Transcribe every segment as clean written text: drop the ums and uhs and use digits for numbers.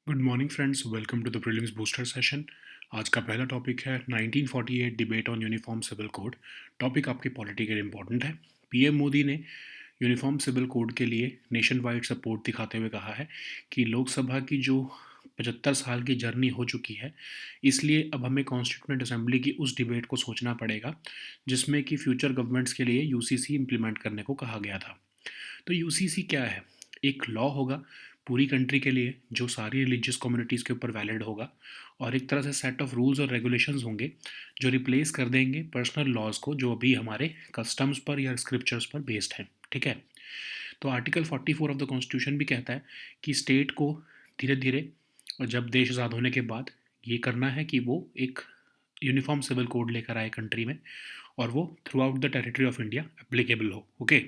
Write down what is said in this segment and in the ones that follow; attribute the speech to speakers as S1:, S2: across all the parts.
S1: Good morning friends, welcome to the prelims booster session. आज का पहला टॉपिक है 1948 debate on uniform civil code. Topic आपके polity के लिए इंपॉर्टेंट है। पीएम मोदी ने यूनिफॉर्म सिविल कोड के लिए नेशन वाइड सपोर्ट दिखाते हुए कहा है कि लोकसभा की जो 75 साल की जर्नी हो चुकी है, इसलिए अब हमें कॉन्स्टिट्यूएंट असेंबली की उस डिबेट को सोचना पड़ेगा जिसमें कि फ्यूचर गवर्नमेंट्स के लिए यूसीसी इम्प्लीमेंट करने को कहा गया था। तो यूसीसी क्या है? एक लॉ होगा पूरी कंट्री के लिए जो सारी रिलीजियस कम्युनिटीज़ के ऊपर वैलिड होगा, और एक तरह से सेट ऑफ रूल्स और रेगुलेशंस होंगे जो रिप्लेस कर देंगे पर्सनल लॉज को जो अभी हमारे कस्टम्स पर या स्क्रिप्चर्स पर बेस्ड हैं। ठीक है। तो आर्टिकल 44 ऑफ द कॉन्स्टिट्यूशन भी कहता है कि स्टेट को धीरे धीरे, और जब देश आज़ाद होने के बाद, ये करना है कि वो एक यूनिफॉर्म सिविल कोड लेकर आए कंट्री में, और वो through out the territory of India applicable हो। ओके।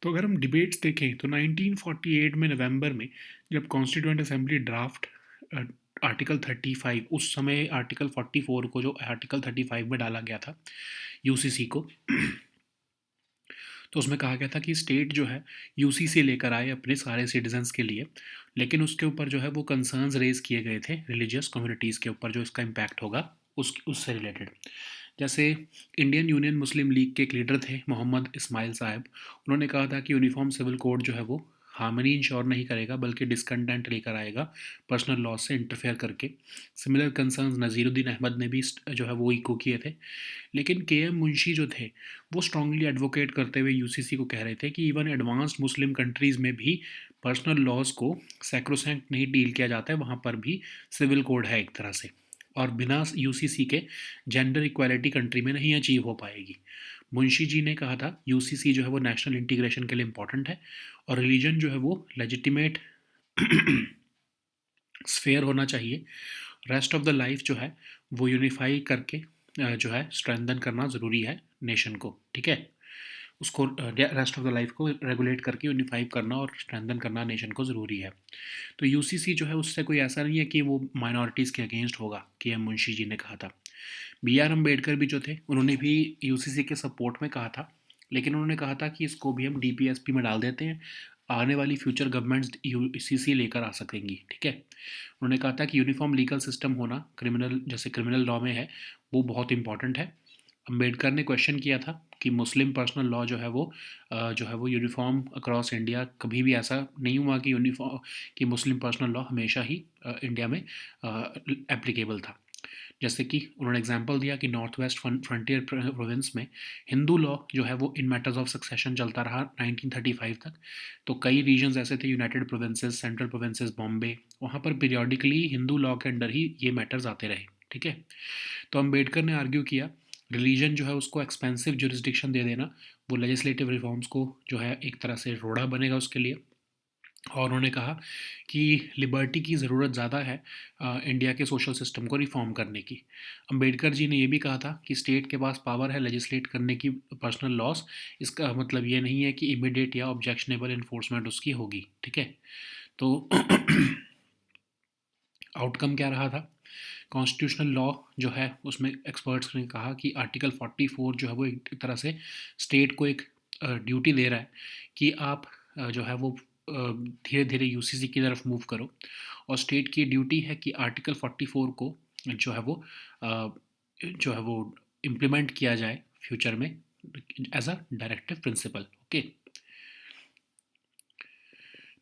S1: तो अगर हम डिबेट्स देखें तो 1948 में नवंबर में जब कॉन्स्टिट्यूएंट असेंबली ड्राफ्ट आर्टिकल 35, उस समय आर्टिकल 44 को जो आर्टिकल 35 में डाला गया था यूसीसी को, तो उसमें कहा गया था कि स्टेट जो है यूसीसी लेकर आए अपने सारे सिटीजन्स के लिए, लेकिन उसके ऊपर जो है वो कंसर्न्स रेज किए गए थे रिलीजियस कम्युनिटीज़ के ऊपर जो इसका इम्पैक्ट होगा उससे रिलेटेड। जैसे इंडियन यूनियन मुस्लिम लीग के एक लीडर थे मोहम्मद इस्माइल साहब। उन्होंने कहा था कि यूनिफॉर्म सिविल कोड जो है वो हार्मनी इंश्योर नहीं करेगा बल्कि डिसकंटेंट लेकर आएगा पर्सनल लॉ से इंटरफेयर करके। सिमिलर कंसर्न्स नज़ीरुद्दीन अहमद ने भी जो है वो इको किए थे। लेकिन के एम मुंशी जो थे वो स्ट्रांगली एडवोकेट करते हुए यूसीसी को कह रहे थे कि इवन एडवांस्ड मुस्लिम कंट्रीज़ में भी पर्सनल लॉज को सैक्रोसैंक्ट नहीं डील किया जाता है, वहाँ पर भी सिविल कोड है एक तरह से, और बिना यूसीसी के जेंडर इक्वालिटी कंट्री में नहीं अचीव हो पाएगी। मुंशी जी ने कहा था यूसीसी जो है वो नेशनल इंटीग्रेशन के लिए इम्पॉर्टेंट है, और रिलीजन जो है वो लेजिटिमेट स्फेयर होना चाहिए। रेस्ट ऑफ द लाइफ जो है वो यूनिफाई करके जो है स्ट्रेंथन करना ज़रूरी है नेशन को। ठीक है। उसको रेस्ट ऑफ द लाइफ को रेगुलेट करके यूनिफाई करना और स्ट्रेंथन करना नेशन को ज़रूरी है। तो यूसीसी जो है उससे कोई ऐसा नहीं है कि वो माइनॉरिटीज़ के अगेंस्ट होगा, के एम मुंशी जी ने कहा था। बी आर अम्बेडकर भी जो थे उन्होंने भी यूसीसी के सपोर्ट में कहा था, लेकिन उन्होंने कहा था कि इसको भी हम डीपीएसपी में डाल देते हैं, आने वाली फ्यूचर गवर्नमेंट्स यूसीसी लेकर आ सकेंगी। ठीक है। उन्होंने कहा था कि यूनिफॉर्म लीगल सिस्टम होना क्रिमिनल, जैसे क्रिमिनल लॉ में है, वो बहुत इंपॉर्टेंट है। अम्बेडकर ने क्वेश्चन किया था कि मुस्लिम पर्सनल लॉ जो है वो यूनिफॉर्म अक्रॉस इंडिया, कभी भी ऐसा नहीं हुआ कि यूनिफॉर्म कि मुस्लिम पर्सनल लॉ हमेशा ही इंडिया में एप्लीकेबल था। जैसे कि उन्होंने एग्जांपल दिया कि नॉर्थ वेस्ट फ्रंटियर प्रोविंस में हिंदू लॉ जो है वो इन मैटर्स ऑफ सक्सेशन चलता रहा 1935 तक। तो कई रीजन्स ऐसे थे, United provinces, central provinces, Bombay, वहाँ पर पीरियोडिकली हिंदू लॉ के अंडर ही ये मैटर्स आते रहे। ठीक है। तो अम्बेडकर ने आर्ग्यू किया रिलीजन जो है उसको एक्सपेंसिव जुरिस्डिक्शन दे देना वो लेजिस्लेटिव रिफॉर्म्स को जो है एक तरह से रोड़ा बनेगा उसके लिए। और उन्होंने कहा कि लिबर्टी की ज़रूरत ज़्यादा है इंडिया के सोशल सिस्टम को रिफॉर्म करने की। अंबेडकर जी ने ये भी कहा था कि स्टेट के पास पावर है लेजिस्लेट करने की पर्सनल लॉस, इसका मतलब ये नहीं है कि इमीडिएट या ऑब्जेक्शनेबल इन्फोर्समेंट उसकी होगी। ठीक है। तो आउटकम क्या रहा था? कॉन्स्टिट्यूशनल लॉ जो है उसमें एक्सपर्ट्स ने कहा कि आर्टिकल 44 जो है वो एक तरह से स्टेट को एक ड्यूटी दे रहा है कि आप जो है वो धीरे धीरे यूसीसी की तरफ मूव करो, और स्टेट की ड्यूटी है कि आर्टिकल 44 को जो है वो जो है वो इम्प्लीमेंट किया जाए फ्यूचर में as a directive principle. Okay.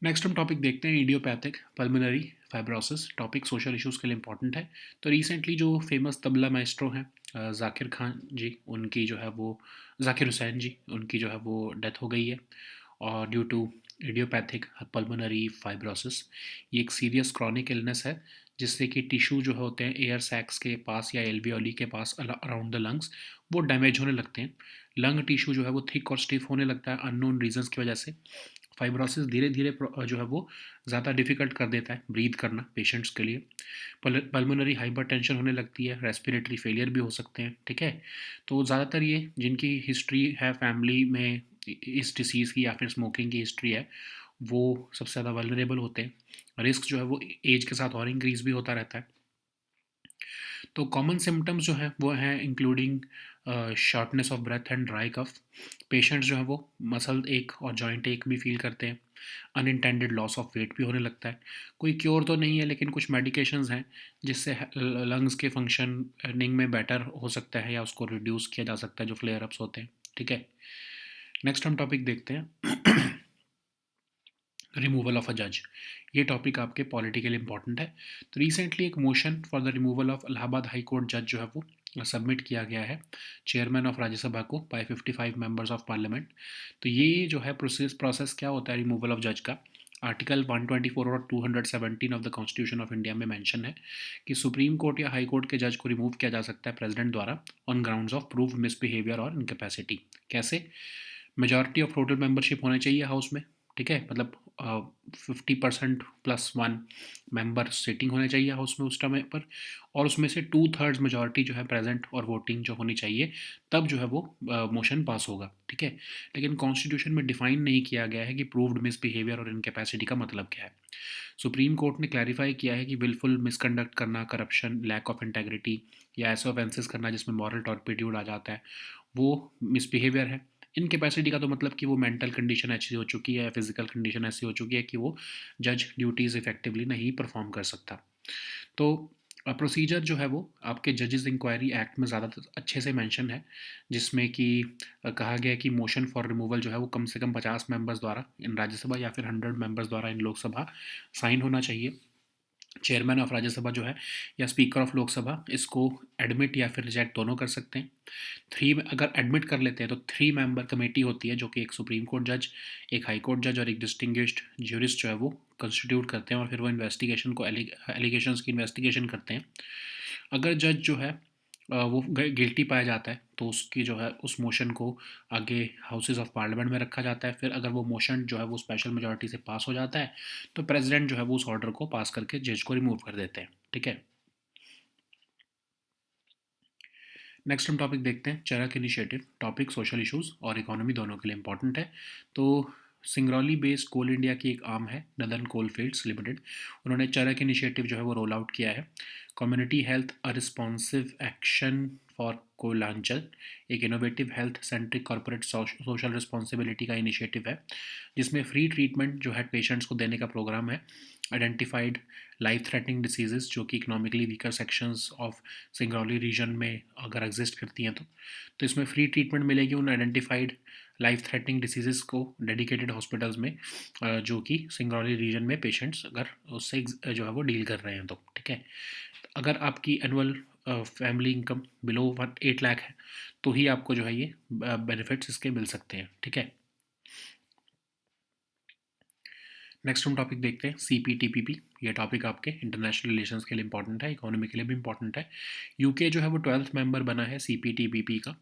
S1: Next हम टॉपिक देखते हैं idiopathic pulmonary fibrosis. Topic social issues के लिए इंपॉर्टेंट है। तो रिसेंटली जो फेमस तबला माइस्ट्रो हैं जाकिर खान जी, उनकी जो है वो जाकिर हुसैन जी, उनकी जो है वो डेथ हो गई है, और due to idiopathic pulmonary fibrosis. ये एक सीरियस क्रॉनिक इलनेस है जिससे कि टिश्यू जो होते हैं एयर सैक्स के पास या एल्वियोली के पास अराउंड द लंग्स वो डैमेज होने लगते हैं। लंग टिश्यू जो है वो थिक और स्टिफ होने लगता है अननोन रीजंस की वजह से। फाइब्रोसिस धीरे धीरे जो है वो ज़्यादा डिफ़िकल्ट कर देता है ब्रीथ करना पेशेंट्स के लिए। पल्मोनरी हाइपरटेंशन होने लगती है, रेस्पिरेटरी फेलियर भी हो सकते हैं। ठीक है। तो ज़्यादातर ये जिनकी हिस्ट्री है फैमिली में इस डिसीज़ की या फिर स्मोकिंग की हिस्ट्री है, वो सबसे ज़्यादा वल्नरेबल होते हैं। रिस्क जो है वो एज के साथ और इंक्रीज़ भी होता रहता है। तो कॉमन सिम्टम्स जो हैं वो हैं including shortness of breath and dry cough. Patients जो हैं वो मसल एक और जॉइंट एक भी फील करते हैं। अनइंटेंडेड लॉस ऑफ वेट भी होने लगता है। कोई क्योर तो नहीं है, लेकिन कुछ मेडिकेशंस हैं जिससे लंग्स के फंक्शनिंग में बेटर हो सकता है या उसको रिड्यूस किया जा सकता है जो फ्लेयर अप्स होते हैं। ठीक है, नेक्स्ट हम टॉपिक देखते हैं रिमूवल ऑफ अ जज। ये टॉपिक आपके पॉलिटिकली इंपॉर्टेंट है। तो रिसेंटली एक motion for the removal of Allahabad high court जज जो है वो सबमिट किया गया है चेयरमैन ऑफ राज्यसभा को बाय 55 मेंबर्स ऑफ पार्लियामेंट। तो ये जो है प्रोसेस क्या होता है रिमूवल ऑफ जज का, आर्टिकल 124 और 217 of the constitution of India में मेंशन है कि सुप्रीम कोर्ट या हाई कोर्ट के जज को रिमूव किया जा सकता है प्रेसिडेंट द्वारा on grounds of prove misbehaviour और इनकेपेसिटी। कैसे? मेजॉरिटी ऑफ टोटल मेंबरशिप होने चाहिए हाउस में, ठीक है, मतलब 50% +1 मेंबर सीटिंग होने चाहिए हाउस में उस टाइम पर, और उसमें से 2/3 मेजॉरिटी जो है प्रेजेंट और वोटिंग जो होनी चाहिए, तब जो है वो मोशन पास होगा। ठीक है, लेकिन कॉन्स्टिट्यूशन में डिफाइन नहीं किया गया है कि प्रूव्ड मिसबिहेवियर और इनकेपेसिटी का मतलब क्या है। सुप्रीम कोर्ट ने क्लैरिफाई किया है कि विलफुल मिसकंडक्ट करना, करप्शन, लैक ऑफ इंटेग्रिटी या ऐसे ऑफेंसेस करना जिसमें मॉरल टॉर्पिट्यूड आ जाता है, वो मिसबिहेवियर है। इनकेपेसिटी का तो मतलब कि वो मेंटल कंडीशन ऐसी हो चुकी है या फिजिकल कंडीशन ऐसी हो चुकी है कि वो जज ड्यूटीज़ इफेक्टिवली नहीं परफॉर्म कर सकता। तो प्रोसीजर जो है वो आपके जजेस इंक्वायरी एक्ट में ज़्यादा अच्छे से मेंशन है, जिसमें कि कहा गया है कि मोशन फॉर रिमूवल जो है वो कम से कम 50 मेंबर्स द्वारा इन राज्यसभा या फिर 100 मेंबर्स द्वारा इन लोकसभा साइन होना चाहिए। चेयरमैन ऑफ राज्यसभा जो है या स्पीकर ऑफ लोकसभा इसको एडमिट या फिर रिजेक्ट दोनों कर सकते हैं। अगर एडमिट कर लेते हैं तो 3 मेंबर कमेटी होती है जो कि एक सुप्रीम कोर्ट जज, एक हाई कोर्ट जज और एक डिस्टिंग्विश्ड ज्यूरिस्ट जो है वो कंस्टिट्यूट करते हैं, और फिर वो इन्वेस्टिगेशन को एलिगेशंस की इन्वेस्टिगेशन करते हैं। अगर जज जो है वो गिल्टी पाया जाता है तो उसकी जो है उस मोशन को आगे हाउसेज ऑफ पार्लियामेंट में रखा जाता है। फिर अगर वो मोशन जो है वो स्पेशल मेजॉरिटी से पास हो जाता है तो प्रेसिडेंट जो है वो उस ऑर्डर को पास करके जज को रिमूव कर देते हैं। ठीक है, नेक्स्ट हम टॉपिक देखते हैं चरक इनिशिएटिव। टॉपिक सोशल इश्यूज और इकोनॉमी दोनों के लिए इंपॉर्टेंट है। तो सिंगरौली बेस्ड कोल इंडिया की एक आर्म है नदन कोल फील्ड्स लिमिटेड, उन्होंने चरक इनिशिएटिव जो है वो रोल आउट किया है। Community health a responsive action for Kolanchal एक innovative health centric corporate social responsibility का इनिशिएटिव है, जिसमें फ्री ट्रीटमेंट जो है पेशेंट्स को देने का प्रोग्राम है। आइडेंटिफाइड लाइफ थ्रेटनिंग डिसीजेस जो कि economically weaker sections of Singrauli region में अगर एग्जिस्ट करती हैं तो इसमें फ्री ट्रीटमेंट मिलेगी उन आइडेंटिफाइड लाइफ थ्रेटनिंग डिसीजेस को डेडिकेटेड हॉस्पिटल्स में, जो कि सिंगरौली रीजन में पेशेंट्स अगर उससे जो है वो डील कर रहे हैं तो। ठीक है, अगर आपकी annual family income below 8 lakh है तो ही आपको जो है ये बेनिफिट्स इसके मिल सकते हैं। ठीक है, नेक्स्ट हम टॉपिक देखते हैं CPTPP। ये टॉपिक आपके इंटरनेशनल रिलेशंस के लिए इंपॉर्टेंट है, इकोनॉमी के लिए भी इंपॉर्टेंट है। यूके जो है वो 12th मेंबर बना है CPTPP का,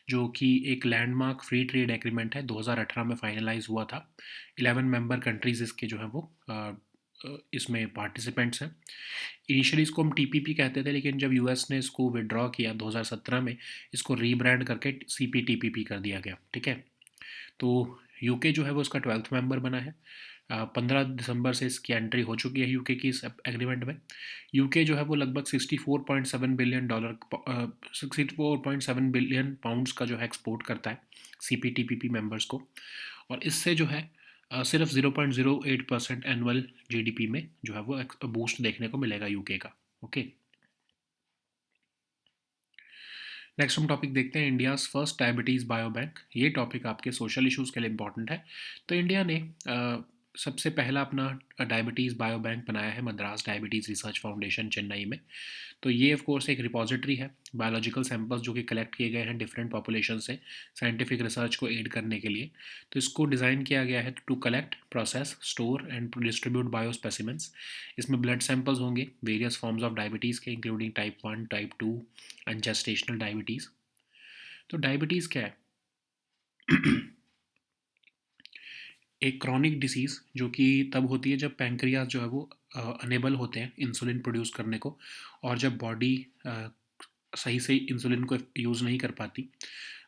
S1: जो कि एक लैंडमार्क फ्री ट्रेड एग्रीमेंट है, 2018 में फाइनलाइज हुआ था। 11 मेंबर कंट्रीज इसके जो है वो इसमें पार्टिसिपेंट्स हैं। इनिशियली इसको हम TPP कहते थे, लेकिन जब US ने इसको विड्रॉ किया 2017 में, इसको रीब्रांड करके CPTPP कर दिया गया। ठीक है, तो यूके जो है वो इसका 12th मेंबर बना है। 15 दिसंबर से इसकी एंट्री हो चुकी है यूके की इस एग्रीमेंट में। यूके जो है वो लगभग $64.7 बिलियन 64.7 बिलियन पाउंड्स का जो है एक्सपोर्ट करता है CPTPP मेंबर्स को, और इससे जो है सिर्फ 0.08% एनुअल GDP में जो है वो बूस्ट देखने को मिलेगा यूके का। ओके, नेक्स्ट हम टॉपिक देखते हैं India's first diabetes bio bank. ये टॉपिक आपके सोशल इश्यूज़ के लिए इंपॉर्टेंट है। तो इंडिया ने सबसे पहला अपना डायबिटीज़ बायो बैंक बनाया है Madras diabetes research foundation Chennai में। तो ये ऑफ कोर्स एक रिपॉजिटरी है बायोलॉजिकल सैंपल्स जो कि कलेक्ट किए गए हैं डिफरेंट पॉपुलेशन से साइंटिफिक रिसर्च को एड करने के लिए। तो इसको डिज़ाइन किया गया है to collect, process, store and distribute bio specimens. इसमें ब्लड सैंपल्स होंगे वेरियस फॉर्म्स ऑफ डायबिटीज़ के, including type 1, type 2 and gestational diabetes. तो डायबिटीज़ क्या है? एक क्रॉनिक डिसीज़ जो कि तब होती है जब पैंक्रियाज जो है वो अनेबल होते हैं इंसुलिन प्रोड्यूस करने को, और जब बॉडी सही से इंसुलिन को यूज़ नहीं कर पाती,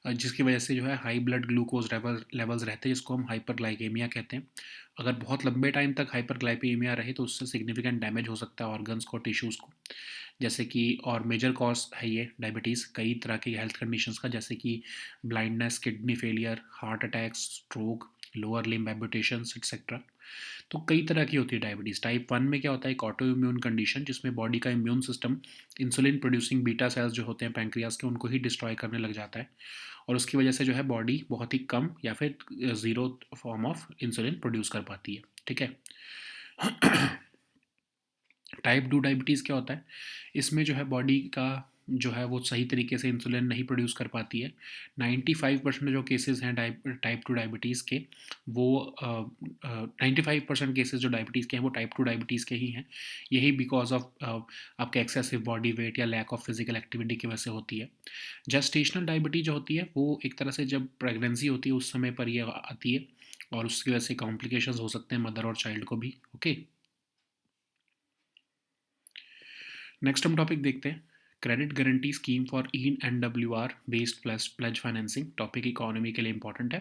S1: जिसकी वजह से जो है हाई ब्लड ग्लूकोज लेवल्स रहते हैं, जिसको हम हाइपरग्लाइकेमिया कहते हैं। अगर बहुत लंबे टाइम तक हाइपरग्लाइकेमिया रहे तो उससे सिग्निफिकेंट डैमेज हो सकता है ऑर्गन्स को, टिश्यूज़ को, जैसे कि, और मेजर कॉज है ये डायबिटीज़ कई तरह के हेल्थ कंडीशंस का, जैसे कि blindness, kidney failure, heart attacks, stroke, lower limb amputations etcetera. तो कई तरह की होती है डायबिटीज़। टाइप 1 में क्या होता है, एक ऑटो इम्यून कंडीशन जिसमें बॉडी का immune system insulin producing beta cells जो होते हैं पैंक्रियाज के, उनको ही डिस्ट्रॉय करने लग जाता है, और उसकी वजह से जो है बॉडी बहुत ही कम या फिर zero form of insulin produce कर पाती है, ठीक है। टाइप 2 डायबिटीज़ क्या होता है, इसमें जो है बॉडी का जो है वो सही तरीके से इंसुलिन नहीं प्रोड्यूस कर पाती है। 95% जो केसेस हैं टाइप 2 डायबिटीज़ के, वो 95% केसेस जो डायबिटीज़ के हैं वो टाइप 2 डायबिटीज़ के ही हैं। यही बिकॉज ऑफ आपके एक्सेसिव बॉडी वेट या लैक ऑफ फिजिकल एक्टिविटी की वजह से होती है। जेस्टेशनल डायबिटीज़ जो होती है वो एक तरह से जब प्रेगनेंसी होती है उस समय पर ये आती है, और उसकी वजह से कॉम्प्लिकेशंस हो सकते हैं मदर और चाइल्ड को भी, ओके। नेक्स्ट हम टॉपिक देखते हैं, credit guarantee scheme for ENWR based plus pledge financing. Topic economy के लिए इंपॉर्टेंट है।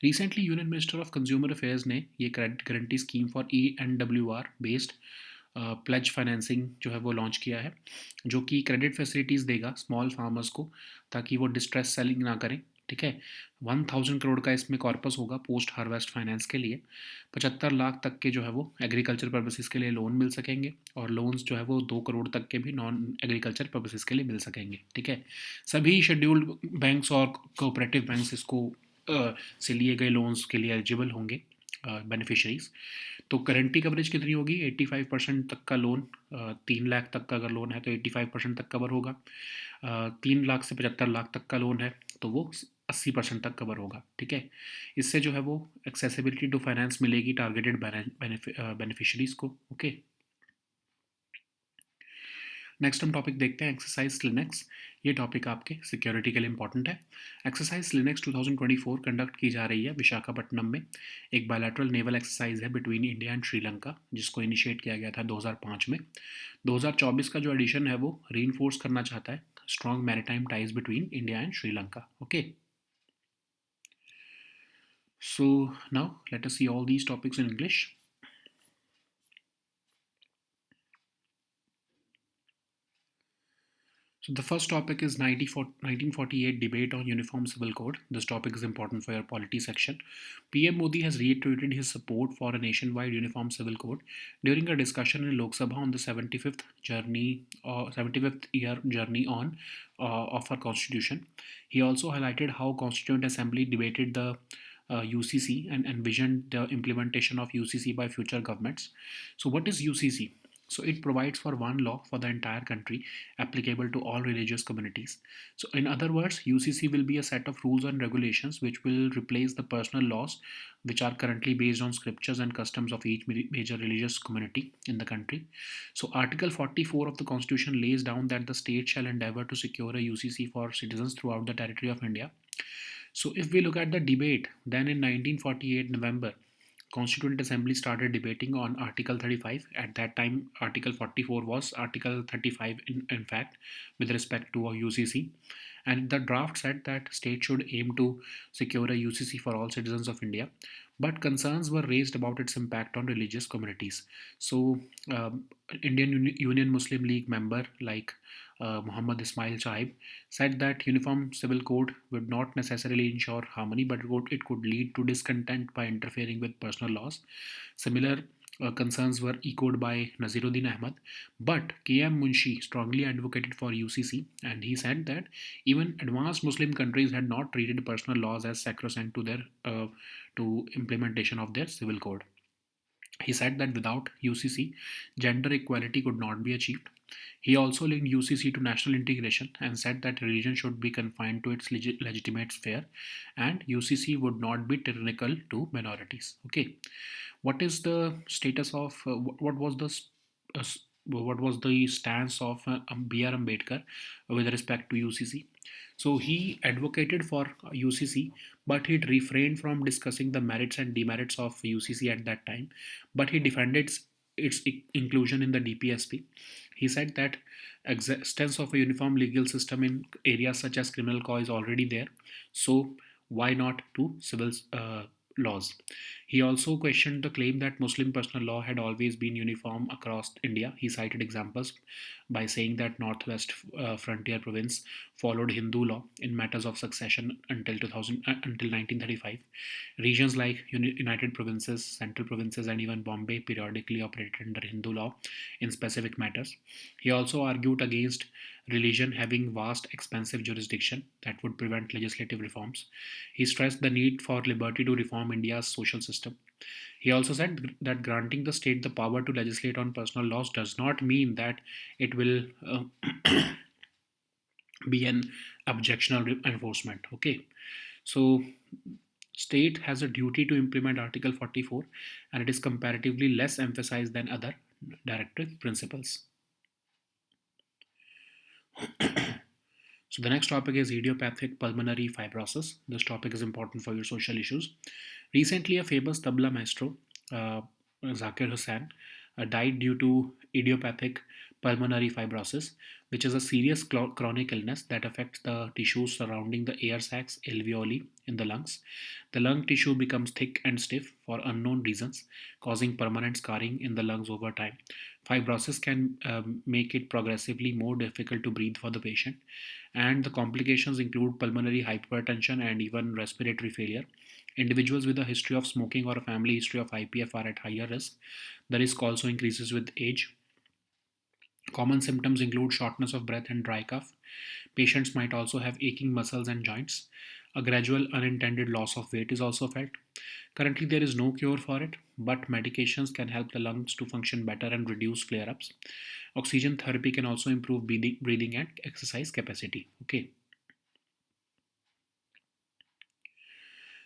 S1: Recently union minister of consumer affairs ने ये credit guarantee scheme for ENWR based pledge financing जो है वो लॉन्च किया है, जो कि क्रेडिट फैसिलिटीज़ देगा स्मॉल फार्मर्स को, ताकि वो डिस्ट्रेस सेलिंग ना करें, ठीक है। 1000 करोड़ का इसमें कॉर्पस होगा पोस्ट हार्वेस्ट फाइनेंस के लिए। 75 लाख तक के जो है वो एग्रीकल्चर पर्पसेस के लिए लोन मिल सकेंगे, और लोन्स जो है वो 2 करोड़ तक के भी नॉन एग्रीकल्चर पर्पसेस के लिए मिल सकेंगे, ठीक है। सभी शेड्यूल्ड बैंक्स और कोऑपरेटिव बैंक्स इसको से लिए गए लोन्स के लिए एलिजिबल होंगे बेनिफिशरीज। तो गारंटी कवरेज कितनी होगी, 85% तक का लोन, 3 लाख तक का अगर लोन है तो 85% तक कवर होगा। 3 लाख से 75 लाख तक का लोन है तो वो 80% तक कवर होगा, ठीक है। इससे जो है वो एक्सेसिबिलिटी टू फाइनेंस मिलेगी टारगेटेड बेनिफिशरीज को, ओके। नेक्स्ट हम टॉपिक देखते हैं एक्सरसाइज लिनक्स। ये टॉपिक आपके सिक्योरिटी के लिए इंपॉर्टेंट है। एक्सरसाइज लिनक्स 2024 कंडक्ट की जा रही है विशाखापट्टनम में। एक बायलैटरल नेवल एक्सरसाइज है बिटवीन इंडिया एंड श्रीलंका, जिसको इनिशिएट किया गया था 2005 में। 2024 का जो एडिशन है वो रीइंफोर्स करना चाहता है strong maritime ties between India and Sri Lanka, okay. So now let us see all these topics in English. So the first topic is 1948 debate on Uniform Civil Code. This topic is important for your polity section. PM Modi has reiterated his support for a nationwide Uniform Civil Code during a discussion in Lok Sabha on the 75th year journey on of our constitution. He also highlighted how Constituent Assembly debated the UCC and envisioned the implementation of UCC by future governments. So what is UCC? So it provides for one law for the entire country applicable to all religious communities. So in other words, UCC will be a set of rules and regulations which will replace the personal laws which are currently based on scriptures and customs of each major religious community in the country. So Article 44 of the Constitution lays down that the state shall endeavor to secure a UCC for citizens throughout the territory of India. So if we look at the debate, then in 1948 November, Constituent Assembly started debating on Article 35. At that time, Article 44 was Article 35 in fact, with respect to a UCC. And the draft said that state should aim to secure a UCC for all citizens of India. But concerns were raised about its impact on religious communities. So, Indian Union Muslim League member like Muhammad Ismail Chaib said that Uniform Civil Code would not necessarily ensure harmony, but it could lead to discontent by interfering with personal laws. Similar concerns were echoed by Naziruddin Ahmad, but KM Munshi strongly advocated for UCC, and he said that even advanced Muslim countries had not treated personal laws as sacrosanct to their to implementation of their civil code. He said that without UCC, gender equality could not be achieved. He also linked UCC to national integration and said that religion should be confined to its legitimate sphere and UCC would not be tyrannical to minorities. Okay, what is the status of what was the uh, what was the stance of B.R. Ambedkar with respect to UCC? So he advocated for UCC, but he refrained from discussing the merits and demerits of UCC at that time. But he defended its inclusion in the DPSP. He said that existence of a uniform legal system in areas such as criminal law is already there. So why not to civil laws? He also questioned the claim that Muslim personal law had always been uniform across India. He cited examples by saying that Northwest Frontier Province followed Hindu law in matters of succession until 1935. Regions like United Provinces, Central Provinces, and even Bombay periodically operated under Hindu law in specific matters. He also argued against religion having vast, expansive jurisdiction that would prevent legislative reforms. He stressed the need for liberty to reform India's social system. He also said that granting the state the power to legislate on personal laws does not mean that it will be an objectional enforcement. Okay, so state has a duty to implement Article 44, and it is comparatively less emphasized than other directive principles. So the next topic is idiopathic pulmonary fibrosis. This topic is important for your social issues. Recently, a famous tabla maestro, uh, Zakir Hussain, died due to idiopathic pulmonary fibrosis, which is a serious chronic illness that affects the tissues surrounding the air sacs alveoli in the lungs. The lung tissue becomes thick and stiff for unknown reasons, causing permanent scarring in the lungs over time. Fibrosis can make it progressively more difficult to breathe for the patient, and the complications include pulmonary hypertension and even respiratory failure. Individuals with a history of smoking or a family history of IPF are at higher risk. The risk also increases with age. Common symptoms include shortness of breath and dry cough. Patients might also have aching muscles and joints. A gradual unintended loss of weight is also felt. Currently, there is no cure for it, but medications can help the lungs to function better and reduce flare ups. Oxygen therapy can also improve breathing and exercise capacity. Okay.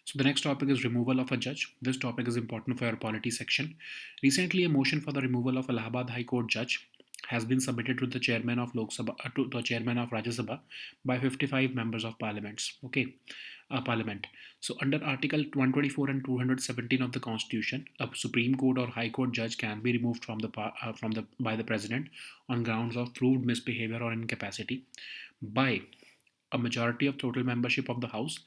S1: So the next topic is removal of a judge. This topic is important for your polity section. Recently, a motion for the removal of Allahabad High Court judge has been submitted to the chairman of Lok Sabha, to the chairman of Rajya Sabha by 55 members of parliaments. Okay, parliament. So under Article 124 and 217 of the Constitution, a Supreme Court or High Court judge can be removed from the by the president on grounds of proved misbehavior or incapacity by a majority of total membership of the House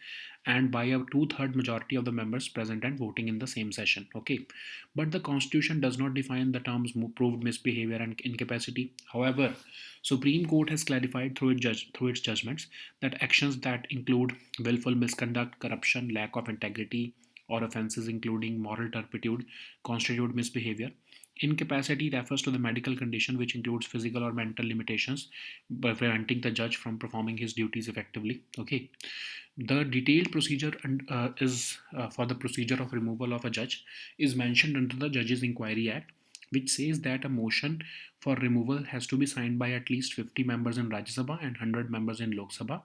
S1: and by a two-third majority of the members present and voting in the same session. Okay, but the Constitution does not define the terms proved misbehavior and incapacity. However, Supreme Court has clarified through its judgments that actions that include willful misconduct, corruption, lack of integrity, or offences including moral turpitude constitute misbehavior. Incapacity refers to the medical condition which includes physical or mental limitations by preventing the judge from performing his duties effectively. Okay, the detailed procedure is for the procedure of removal of a judge is mentioned under the Judges Inquiry Act, which says that a motion for removal has to be signed by at least 50 members in Rajya Sabha and 100 members in Lok Sabha.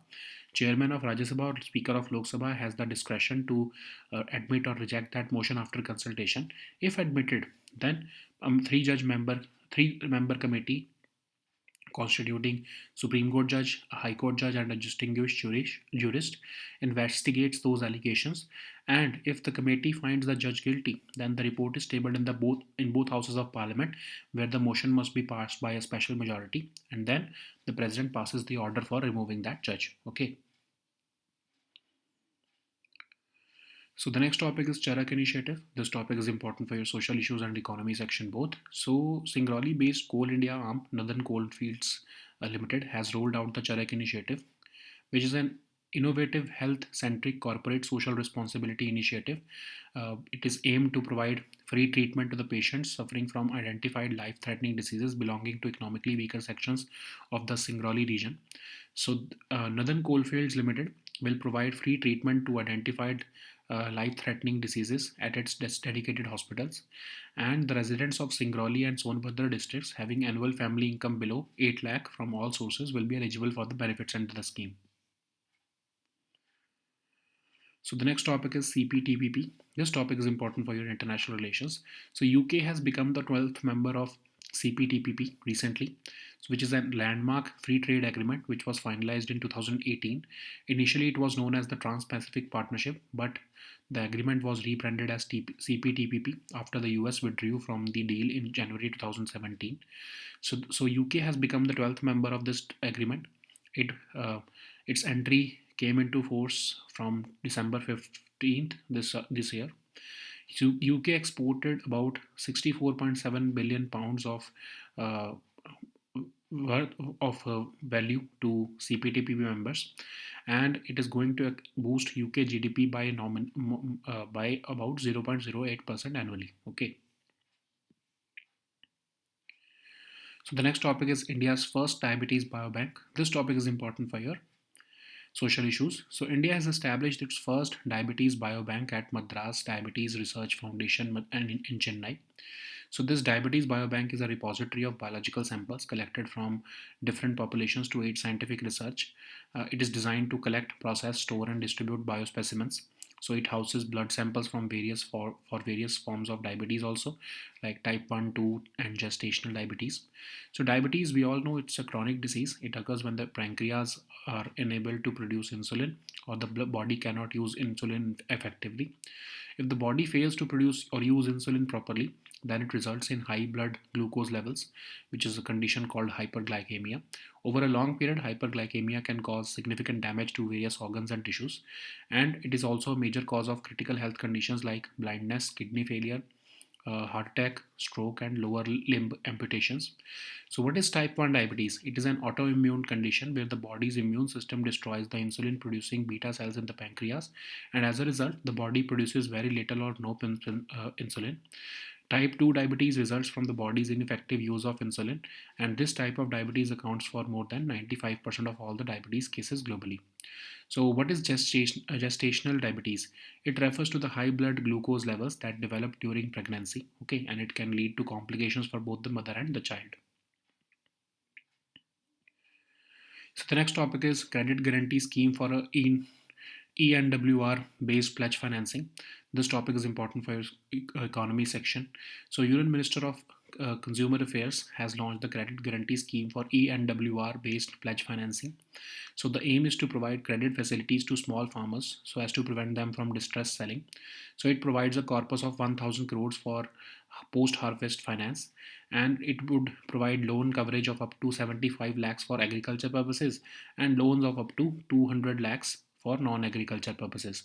S1: Chairman of Rajya Sabha or Speaker of Lok Sabha has the discretion to admit or reject that motion after consultation. If admitted, then three member committee constituting Supreme Court judge, a High Court judge, and a distinguished jurist investigates those allegations. And if the committee finds the judge guilty, then the report is tabled in both houses of Parliament, where the motion must be passed by a special majority, and then the president passes the order for removing that judge. Okay. So the next topic is Charak Initiative. This topic is important for your social issues and economy section both. So Singrauli-based Coal India arm, Northern Coalfields Limited, has rolled out the Charak Initiative, which is an innovative health-centric corporate social responsibility initiative. It is aimed to provide free treatment to the patients suffering from identified life-threatening diseases belonging to economically weaker sections of the Singrauli region. So Northern Coalfields Limited will provide free treatment to identified life-threatening diseases at its dedicated hospitals, and the residents of Singrauli and Sonbhadra districts having annual family income below 8 lakh from all sources will be eligible for the benefits under the scheme. So the next topic is CPTPP. This topic is important for your international relations. So UK has become the 12th member of CPTPP recently, which is a landmark free trade agreement which was finalized in 2018. Initially, it was known as the Trans-Pacific Partnership, but the agreement was rebranded as CPTPP after the US withdrew from the deal in January 2017. So UK has become the 12th member of this agreement. Its entry came into force from December 15th this year. So UK exported about 64.7 billion pounds of uh, worth of value to CPTPP members, and it is going to boost UK GDP by by about 0.08% annually. Okay. So the next topic is India's first diabetes biobank. This topic is important for your social issues. So India has established its first diabetes biobank at Madras Diabetes Research Foundation and in Chennai. So this diabetes biobank is a repository of biological samples collected from different populations to aid scientific research. It is designed to collect, process, store, and distribute biospecimens. So it houses blood samples from for various forms of diabetes also, like type 1, 2, and gestational diabetes. So diabetes, we all know it's a chronic disease. It occurs when the pancreas are unable to produce insulin, or the body cannot use insulin effectively. If the body fails to produce or use insulin properly, then it results in high blood glucose levels, which is a condition called hyperglycemia. Over a long period, hyperglycemia can cause significant damage to various organs and tissues, and it is also a major cause of critical health conditions like blindness, kidney failure, heart attack, stroke, and lower limb amputations. So, what is type 1 diabetes? It is an autoimmune condition where the body's immune system destroys the insulin producing beta cells in the pancreas, and as a result, the body produces very little or no insulin. Type 2 diabetes results from the body's ineffective use of insulin, and this type of diabetes accounts for more than 95% of all the diabetes cases globally. So, what is gestational diabetes? It refers to the high blood glucose levels that develop during pregnancy, okay, and it can lead to complications for both the mother and the child. So, the next topic is credit guarantee scheme for a ENWR based pledge financing. This topic is important for your economy section. So, Union Minister of Consumer Affairs has launched the credit guarantee scheme for ENWR based pledge financing. So, the aim is to provide credit facilities to small farmers so as to prevent them from distress selling. So, it provides a corpus of 1000 crores for post harvest finance, and it would provide loan coverage of up to 75 lakhs for agriculture purposes and loans of up to 200 lakhs for non-agriculture purposes.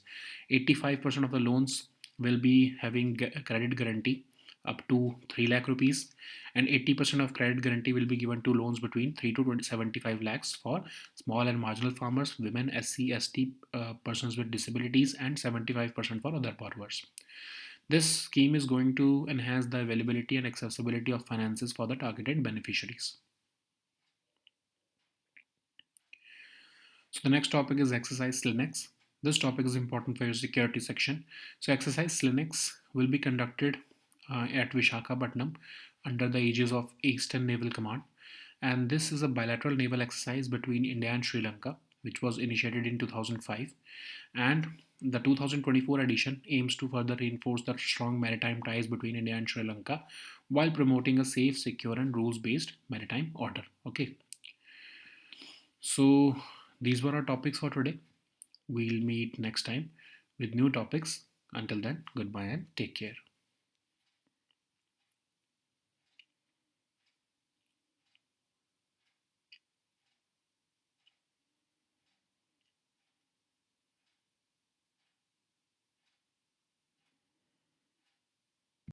S1: 85% of the loans will be having credit guarantee up to 3 lakh rupees, and 80% of credit guarantee will be given to loans between 3 to 75 lakhs for small and marginal farmers, women, SC, ST, persons with disabilities, and 75% for other borrowers. This scheme is going to enhance the availability and accessibility of finances for the targeted beneficiaries. So the next topic is exercise clinics. This topic is important for your security section. So exercise clinics will be conducted at Vishakhapatnam under the aegis of Eastern Naval Command, and this is a bilateral naval exercise between India and Sri Lanka, which was initiated in 2005, and the 2024 edition aims to further reinforce the strong maritime ties between India and Sri Lanka while promoting a safe, secure, and rules based maritime order. Okay, so these were our topics for today. We'll meet next time with new topics. Until then, goodbye and take care.